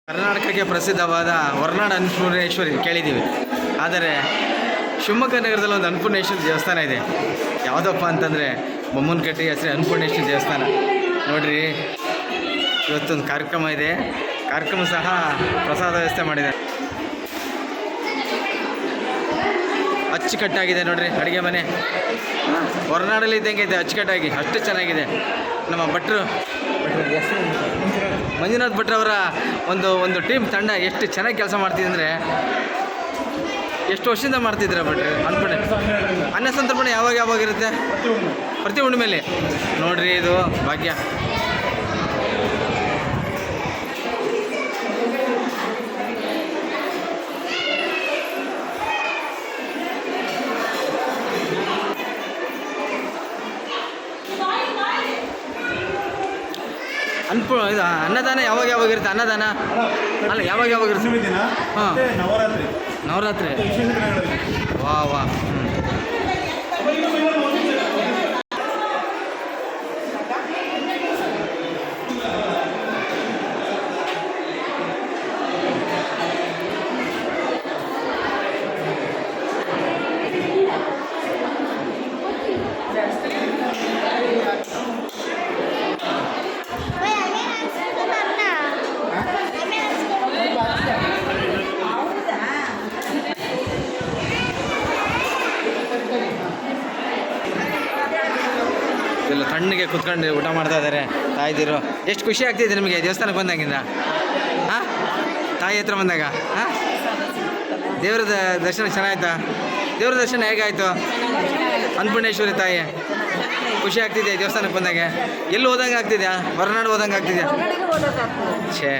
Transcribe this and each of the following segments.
ಕರ್ನಾಟಕಕ್ಕೆ ಪ್ರಸಿದ್ಧವಾದ ಹೊರನಾಡು ಅನ್ನಪೂರ್ಣೇಶ್ವರಿ ಕೇಳಿದ್ದೀವಿ. ಆದರೆ ಶಿವಮೊಗ್ಗ ನಗರದಲ್ಲಿ ಒಂದು ಅನ್ನಪೂರ್ಣೇಶ್ವರಿ ದೇವಸ್ಥಾನ ಇದೆ. ಯಾವುದಪ್ಪ ಅಂತಂದರೆ ಬೊಮ್ಮನಕಟ್ಟೆ ಹೆಸರು ಅನ್ನಪೂರ್ಣೇಶ್ವರಿ ದೇವಸ್ಥಾನ. ನೋಡಿರಿ, ಇವತ್ತೊಂದು ಕಾರ್ಯಕ್ರಮ ಇದೆ. ಕಾರ್ಯಕ್ರಮ ಸಹ ಪ್ರಸಾದ ವ್ಯವಸ್ಥೆ ಮಾಡಿದ್ದಾರೆ. ಅಚ್ಚುಕಟ್ಟಾಗಿದೆ ನೋಡಿರಿ, ಅಡುಗೆ ಮನೆ ಹೊರನಾಡಲ್ಲಿ ಇದ್ದಂಗೆ ಇದೆ, ಅಚ್ಚುಕಟ್ಟಾಗಿ ಅಷ್ಟು ಚೆನ್ನಾಗಿದೆ. ನಮ್ಮ ಭಟ್ರು ಮಂಜುನಾಥ್ ಭಟ್ರವರ ಒಂದು ಟೀಮ್ ತಂಡ ಎಷ್ಟು ಚೆನ್ನಾಗಿ ಕೆಲಸ ಮಾಡ್ತಿದೆ ಅಂದರೆ, ಎಷ್ಟು ವರ್ಷದಿಂದ ಮಾಡ್ತಿದ್ದೀರ ಭಟ್ರು ಅನ್ಪಣೆ. ಅನ್ನ ಸಂತರ್ಪಣೆ ಯಾವಾಗ ಇರುತ್ತೆ? ಪ್ರತಿ ಹುಣ್ಣಿಮೆಯಲ್ಲಿ. ನೋಡಿರಿ, ಇದು ಭಾಗ್ಯ. ಇದು ಅನ್ನದಾನ ಯಾವಾಗ ಇರುತ್ತೆ? ಅನ್ನದಾನ ಅಲ್ಲ, ಯಾವಾಗ ಇರುತ್ತೆ? ಹಾಂ, ನವರಾತ್ರಿ. ವಾ ಇಲ್ಲ, ತಣ್ಣಗೆ ಕುತ್ಕೊಂಡು ಊಟ ಮಾಡ್ತಾ ಇದ್ದಾರೆ ತಾಯಿದಿರು. ಎಷ್ಟು ಖುಷಿ ಆಗ್ತಿದೆ ನಿಮಗೆ ದೇವಸ್ಥಾನಕ್ಕೆ ಬಂದಾಗಿಂದ? ಹಾಂ, ತಾಯಿ ಹತ್ರ ಬಂದಾಗ. ಹಾಂ, ದೇವರ ದರ್ಶನ ಚೆನ್ನಾಯ್ತಾ? ದೇವ್ರ ದರ್ಶನ ಹೇಗಾಯಿತು? ಅನ್ನಪೂರ್ಣೇಶ್ವರಿ ತಾಯಿ ಖುಷಿ ಆಗ್ತಿದೆ ದೇವಸ್ಥಾನಕ್ಕೆ ಬಂದಾಗ? ಎಲ್ಲಿ ಹೋದಂಗೆ ಆಗ್ತಿದ್ಯಾ? ಹೊರನಾಡು ಹೋದಂಗೆ ಆಗ್ತಿದ್ಯಾ? ಛೇ,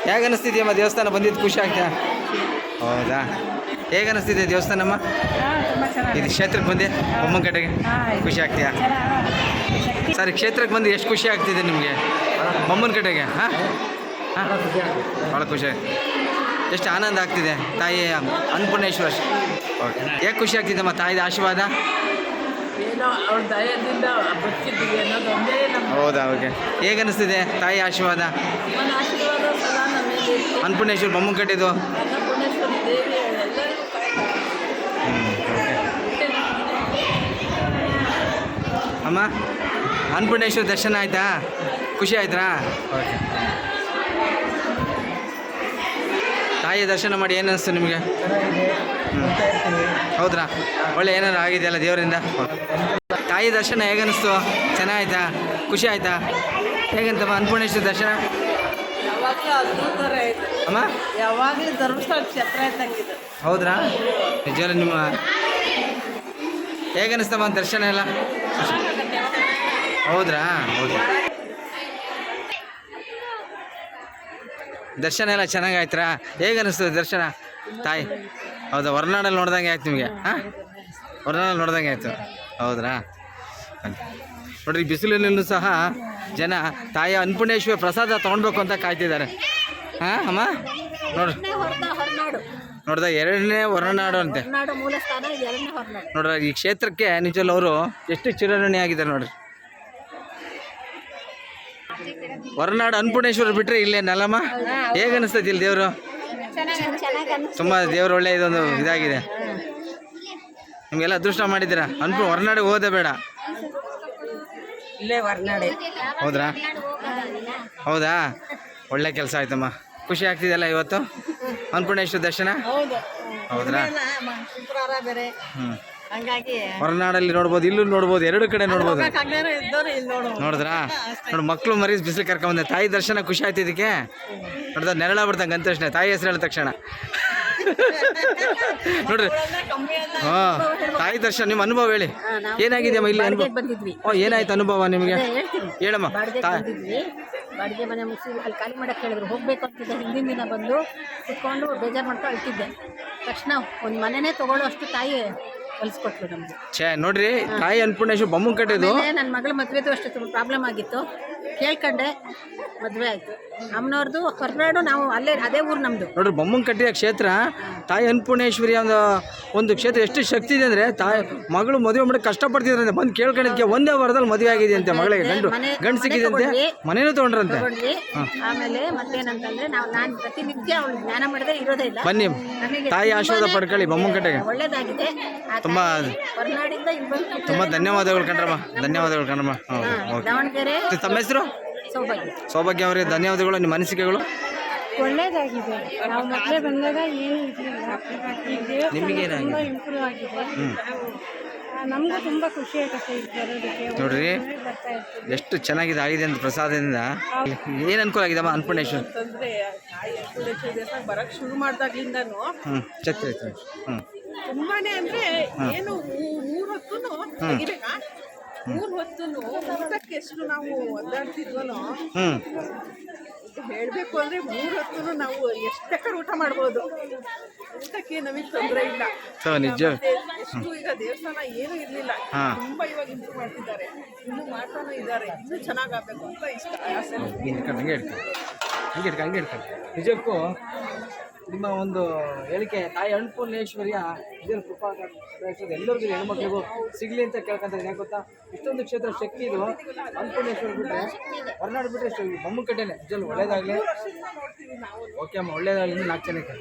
ಹೇಗೆ ಅನ್ನಿಸ್ತಿದ್ಯಮ್ಮ ದೇವಸ್ಥಾನ ಬಂದಿದ್ದು? ಖುಷಿ ಆಗ್ತಾ? ಹೌದಾ, ಹೇಗೆ ಅನ್ನಿಸ್ತಿದೆ ದೇವಸ್ಥಾನಮ್ಮ? ಇದು ಕ್ಷೇತ್ರಕ್ಕೆ ಬಂದೆ ಬೊಮ್ಮನಕಟ್ಟೆಗೆ ಖುಷಿ ಆಗ್ತೀಯಾ? ಸರಿ, ಕ್ಷೇತ್ರಕ್ಕೆ ಬಂದು ಎಷ್ಟು ಖುಷಿ ಆಗ್ತಿದೆ ನಿಮಗೆ ಬೊಮ್ಮನಕಟ್ಟೆಗೆ? ಹಾಂ ಹಾಂ, ಭಾಳ ಖುಷಿ, ಎಷ್ಟು ಆನಂದ ಆಗ್ತಿದೆ ತಾಯಿ ಅನ್ನಪೂರ್ಣೇಶ್ವರ. ಓಕೆ, ಹೇಗೆ ಖುಷಿ ಆಗ್ತಿದ್ದಮ್ಮ ತಾಯಿದ ಆಶೀರ್ವಾದ? ಹೌದಾ, ಓಕೆ. ಹೇಗೆ ಅನ್ನಿಸ್ತಿದೆ ತಾಯಿ ಆಶೀರ್ವಾದ? ಅನ್ನಪೂರ್ಣೇಶ್ವರಿ ಬೊಮ್ಮನಕಟ್ಟೆದು. ಅಮ್ಮ, ಅನ್ನಪೂರ್ಣೇಶ್ವರಿ ದರ್ಶನ ಆಯಿತಾ? ಖುಷಿ ಆಯ್ತಾ? ಓಕೆ. ತಾಯಿಯ ದರ್ಶನ ಮಾಡಿ ಏನು ಅನ್ನಿಸ್ತು ನಿಮಗೆ? ಹೌದ್ರಾ? ಒಳ್ಳೆ ಏನಾರು ಆಗಿದೆಯಲ್ಲ ದೇವರಿಂದ? ತಾಯಿ ದರ್ಶನ ಹೇಗೆ ಅನ್ನಿಸ್ತು? ಚೆನ್ನಾಯ್ತಾ? ಖುಷಿ ಆಯಿತಾ? ಹೇಗಂತಮ್ಮ ಅನ್ನಪೂರ್ಣೇಶ್ವರಿ ದರ್ಶನ? ಅಮ್ಮ, ಯಾವಾಗಲೂ ಧರ್ಮಸ್ಥಳ ಕ್ಷೇತ್ರ ಇದ್ದಂಗಿದೆ. ಹೌದ್ರಾ? ನಿಜವಲ್ಲ? ನಿಮ್ಮ ಹೇಗೆ ಅನ್ನಿಸ್ತಮ್ಮ ದರ್ಶನ ಎಲ್ಲ? ಹೌದ್ರಾ? ಹೌದು, ದರ್ಶನ ಎಲ್ಲ ಚೆನ್ನಾಗಾಯ್ತಾ? ಹೇಗೆ ಅನ್ನಿಸ್ತದೆ ದರ್ಶನ ತಾಯಿ? ಹೌದಾ? ಹೊರನಾಡಲ್ಲಿ ನೋಡ್ದಂಗೆ ಆಯ್ತು ನಿಮಗೆ? ಹಾಂ, ಹೊರನಾಡಲ್ಲಿ ನೋಡ್ದಂಗೆ ಆಯಿತು. ಹೌದ್ರಾ? ನೋಡ್ರಿ, ಬಿಸಿಲಿನಲ್ಲೂ ಸಹ ಜನ ತಾಯಿ ಅನ್ನಪೂರ್ಣೇಶ್ವರಿ ಪ್ರಸಾದ ತೊಗೊಳ್ಬೇಕು ಅಂತ ಕಾಯ್ತಿದ್ದಾರೆ. ಹಾಂ ಅಮ್ಮ, ನೋಡ್ದ ಎರಡನೇ ಹೊರನಾಡು ಅಂತೆ ನೋಡ್ರಿ. ಈ ಕ್ಷೇತ್ರಕ್ಕೆ ನಿಜವಲ್ಲ ಅವರು ಎಷ್ಟು ಚಿರಋಣಿ ಆಗಿದ್ದಾರೆ ನೋಡ್ರಿ. ಹೊರನಾಡು ಅನ್ನಪೂರ್ಣೇಶ್ವರ ಬಿಟ್ಟರೆ ಇಲ್ಲೇ ನಲ್ಲಮ್ಮ. ಹೇಗೆ ಅನಿಸ್ತೈತಿ ಇಲ್ಲಿ ದೇವರು? ತುಂಬ ದೇವರು ಒಳ್ಳೆ ಇದೊಂದು ಇದಾಗಿದೆ. ನಿಮಗೆಲ್ಲ ಅದೃಷ್ಟ ಮಾಡಿದ್ದೀರಾ. ಹೊರನಾಡಿಗೆ ಹೋದೆ ಬೇಡ. ಹೌದ್ರಾ? ಹೌದಾ? ಒಳ್ಳೆ ಕೆಲಸ ಆಯ್ತಮ್ಮ. ಖುಷಿ ಆಗ್ತಿದೆಯಲ್ಲ ಇವತ್ತು ಅನ್ನಪೂರ್ಣೇಶ್ವರ ದರ್ಶನ? ಹೌದ್ರಾ? ಹ್ಞೂ, ಹೊರನಾಡಲ್ಲಿ ನೋಡ್ಬೋದು, ಇಲ್ಲೂ ನೋಡ್ಬೋದು, ಎರಡು ಕಡೆ ನೋಡ್ಬೋದು. ನೋಡಿದ್ರಾ? ನೋಡಿ, ಮಕ್ಕಳು ಮರಿ ಬಿಸಿಲು ಕರ್ಕೊಂಬಂದೆ. ತಾಯಿ ದರ್ಶನ ಖುಷಿ ಆಯ್ತು ಇದಕ್ಕೆ. ನೋಡಿದ ನೆರಳ ಬಿಡ್ತಂಗೆ ಅಂದ ತಕ್ಷಣ, ತಾಯಿ ಹೆಸರು ಹೇಳಿದ ತಕ್ಷಣ. ನೋಡ್ರಿ, ಹಾಂ, ತಾಯಿ ದರ್ಶನ ನಿಮ್ಮ ಅನುಭವ ಹೇಳಿ. ಏನಾಗಿದೆಯಮ್ಮ ಇಲ್ಲಿ ಅನುಭವ? ಏನಾಯ್ತು ಅನುಭವ ನಿಮಗೆ? ಹೇಳಮ್ಮ. ಬಾಡಿಗೆ ಮನೆ ಮುಗಿಸಿ ಅಲ್ಲಿ ಖಾಲಿ ಮಾಡಕ್ಕೆ ಹೇಳಿದ್ರು. ಹೋಗಬೇಕು ಅಂತಿದ್ದೆ. ಹಿಂದಿನ ದಿನ ಬಂದು ಕುತ್ಕೊಂಡು ಬೇಜಾರು ಮಾಡ್ಕೊಂಡು ಅಳ್ತಿದ್ದೆ. ತಕ್ಷಣ ಒಂದು ಮನೆಯೇ ತೊಗೊಳ್ಳೋ ಅಷ್ಟು ತಾಯಿ ಹೊಲಿಸ್ಕೊಟ್ಲು ನಮಗೆ. ಛೇ, ನೋಡ್ರಿ, ತಾಯಿ ಅನ್ನಪೂರ್ಣೇಶ್ವರಿ ಬೊಮ್ಮನಕಟ್ಟೆದು. ನನ್ನ ಮಗಳ ಮದುವೆದು ಅಷ್ಟು ಪ್ರಾಬ್ಲಮ್ ಆಗಿತ್ತು. ಕೇಳ್ಕೊಂಡೆ, ಮದುವೆ ಆಯಿತು. ಅಮ್ಮನವ್ರದ್ದು ಹೊರನಾಡು, ನಾವು ಅಲ್ಲೇ ಅದೇ ಊರು ನಮ್ಮದು. ನೋಡ್ರಿ ಬೊಮ್ಮನಕಟ್ಟೆಯ ಕ್ಷೇತ್ರ ತಾಯಿ ಅನ್ನಪೂರ್ಣೇಶ್ವರಿಯ ಒಂದು ಕ್ಷೇತ್ರ ಎಷ್ಟು ಶಕ್ತಿ ಇದೆ ಅಂದರೆ ತಾಯಿ ಮಗಳು ಮದುವೆ ಮಾಡಿ ಕಷ್ಟಪಡ್ತಿದ್ರಂತೆ, ಬಂದು ಕೇಳ್ಕೊಂಡಿದ್ದಕ್ಕೆ ಒಂದೇ ವಾರದಲ್ಲಿ ಮದುವೆ ಆಗಿದೆ ಅಂತೆ ಮಗಳಿಗೆ. ಗಂಡು ಸಿಕ್ಕಿದಂತೆ, ಮನೇನೂ ತೊಗೊಂಡ್ರಂತೆ. ಆಮೇಲೆ ಮತ್ತೇನಂತಂದ್ರೆ ನಾನು ಪ್ರತಿನಿತ್ಯ ಅವಳು ಜ್ಞಾನ ಮಾಡದೆ ಇರೋದೇ ಇಲ್ಲ. ಬನ್ನಿ ತಾಯಿ ಆಶೀರ್ವಾದ ಪಡ್ಕೊಳ್ಳಿ ಬೊಮ್ಮನಕಟ್ಟೆಗೆ. ಒಳ್ಳೇದಾಗಿದೆ. ತುಂಬ ಹೊರನಾಡಿಂದ ತುಂಬ ಧನ್ಯವಾದಗಳು ಕಣ್ರಮ್ಮ, ಧನ್ಯವಾದಗಳು ಕಣ್ರಮ್ಮ. ದಾವಣಗೆರೆ. ತಮ್ಮ ಹೆಸರು? ಸೌಭಾಗ್ಯ. ಸೌಭಾಗ್ಯ ಅವರೇ ಧನ್ಯವಾದಗಳು. ನಿಮ್ಮ ಅನಿಸಿಕೆಗಳು? ಒಳ್ಳೇದಾಗಿದೆ. ನಾವು ಮೊದಲೇ ಬಂದಾಗ ಏನು ಇರಲಿಲ್ಲ, ನಿಮಗೇನಾಗಿದೆ? ತುಂಬ ಇಂಪ್ರೂವ್ ಆಗಿದೆ. ನಮಗೂ ತುಂಬ ಖುಷಿ ಆಗುತ್ತೆ ಈಗ ಬರೋದಕ್ಕೆ. ನೋಡ್ರಿ ಬರ್ತಾ ಇರ್ತೀವಿ. ಎಷ್ಟು ಚೆನ್ನಾಗಿದೆ ಆಗಿದೆ ಅಂತ ಪ್ರಸಾದದಿಂದ. ಏನು ಅನುಕೂಲ ಆಗಿದಮ್ಮ ಅನ್ನಪೂರ್ಣೇಶ್ವರಿ? ಅಂತಂದ್ರೆ ಅನ್ನಪೂರ್ಣೇಶ್ವರಿ ದೇವಸ್ಥಾನ ಬರಕ್ ಶುರು ಮಾಡ್ದಾಗ್ಲಿಂದನು ಛತ್ರ ಐತೆ. ತುಂಬಾನೇ ಅಂದ್ರೆ ಏನು 3 ಹೊತ್ತುನು ತೆಗಿಬೇಕಾ, 3 ಹೊತ್ತುನು ಊಟಕ್ಕೆ ಎಷ್ಟು ನಾವು ಒದ್ದಾಡ್ತಿದ್ವನೋ ಹೇಳ್ಬೇಕು ಅಂದ್ರೆ 3 ಹೊತ್ತುನು ನಾವು ಎಷ್ಟು ಬೇಕಾದ್ರೆ ಊಟ ಮಾಡ್ಬೋದು. ಊಟಕ್ಕೆ ನಮಗೆ ತೊಂದರೆ ಇಲ್ಲ. ನಿಜ. ಎಷ್ಟು ಈಗ ದೇವಸ್ಥಾನ ಏನು ಇರ್ಲಿಲ್ಲ, ತುಂಬಾ ಇವಾಗ ಇಂಪ್ರೂವ್ ಮಾಡ್ತಿದ್ದಾರೆ, ಇನ್ನು ಮಾಡ್ತಾನೂ ಇದ್ದಾರೆ. ಇನ್ನೂ ಚೆನ್ನಾಗಾಗಬೇಕು ಅಂತ ಇಷ್ಟ ಆಸೆ. ಹಂಗೆ ನಿಜಕ್ಕೂ ನಿಮ್ಮ ಒಂದು ಹೇಳಿಕೆ ತಾಯಿ ಅನ್ನಪೂರ್ಣೇಶ್ವರಿಯ ಇದರ ಕೃಪಾ ಎಲ್ಲರಿಗೂ ಹೆಣ್ಮಕ್ಳಿಗೂ ಸಿಗಲಿ ಅಂತ ಕೇಳ್ಕೊಂತಾರೆ. ಯಾಕೆ ಗೊತ್ತಾ, ಇಷ್ಟೊಂದು ಕ್ಷೇತ್ರ ಶಕ್ತಿ ಇದು. ಅನ್ನಪೂರ್ಣೇಶ್ವರಿ ಬಿಟ್ಟರೆ ಹೊರನಾಡು ಬಿಟ್ಟರೆ ಬೊಮ್ಮನಕಟ್ಟೆನೆ. ನಿಜಲ್ಲಿ ಒಳ್ಳೇದಾಗಲಿ. ಓಕೆ ಅಮ್ಮ, ಒಳ್ಳೇದಾಗಲಿ. 4 ಜನಕ್ಕೆ